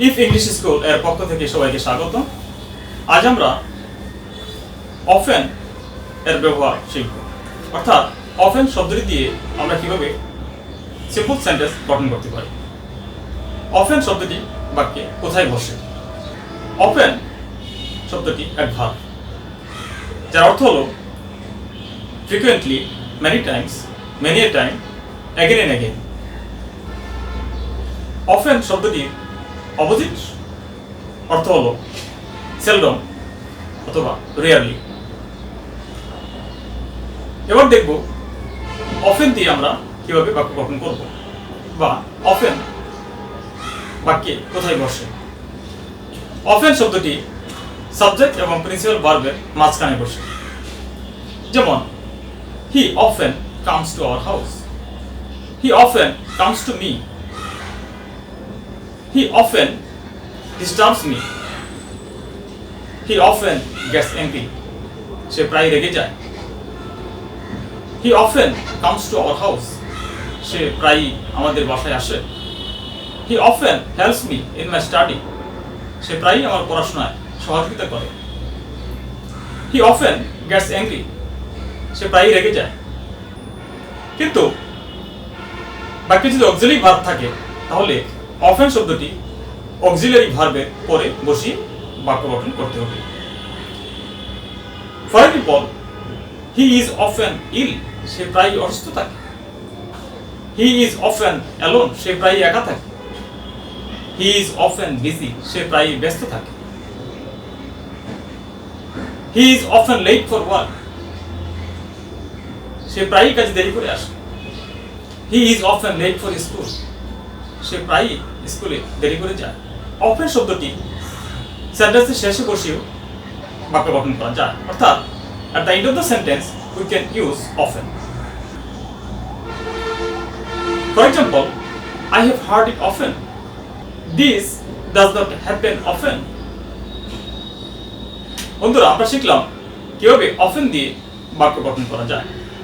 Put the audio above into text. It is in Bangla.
ইফ ইংলিশ স্কুল এর পক্ষ থেকে সবাইকে স্বাগত। আজ আমরা অফেন এর ব্যবহার শিখব, অর্থাৎ অফেন শব্দটি দিয়ে আমরা কিভাবে সিম্পল সেন্টেন্স গঠন করতে পারি। অফেন শব্দটি বাক্যে কোথায় বসে? অফেন শব্দটি এক ভার্ব, যার অর্থ হলো frequently, many times, many a time, again and again. Often শব্দটির অপোজিট অর্থ হলো সেলডম অথবা রেয়ারলি। এবার দেখব অফেন দিয়ে আমরা কিভাবে বাক্য গঠন করব, বা অফেন বাক্যে কোথায় বসে। অফেন শব্দটি সাবজেক্ট এবং প্রিন্সিপাল ভার্বের মাঝখানে বসে। যেমন, হি often comes to our house, he often comes to me, he often disturbs me, he often gets angry, সে প্রায় রেগে যায়। he often comes to our house, সে প্রায়ই আমাদের বাসায় আসে। he often helps me in my study, সে প্রায়ই আমার পড়াশোনায় সহযোগিতা করে। he often gets angry, সে প্রায়ই রেগে যায়। কিন্তু বাক্যে যদি অক্সিলারি ভার্ব থাকে, তাহলে অফেন শব্দটি অক্সিলারি ভার্বের পরে বসিয়ে বাক্য গঠন করতে হবে। For example, he is often ill, সে প্রায়ই অসুস্থ থাকে। হি ইজ অফেন অ্যালোন, সে প্রায়ই একা থাকে। হি ইজ অফেন বিজি, সে প্রায়ই ব্যস্ত থাকে। He is often late for work, সে প্রায়ই কাজে দেরি করে আসে। He is often late for school, সে প্রায়ই স্কুলে দেরি করে যায়। অফেন শব্দটি সেন্টেন্সের শেষে বসেও বাক্য গঠন করা যায়, অর্থাৎ at the end of the sentence we can use often. For example, I have heard it often, this does not happen often. বন্ধুরা, আমরা শিখলাম কিভাবে অফেন দিয়ে বাক্য গঠন করা যায়।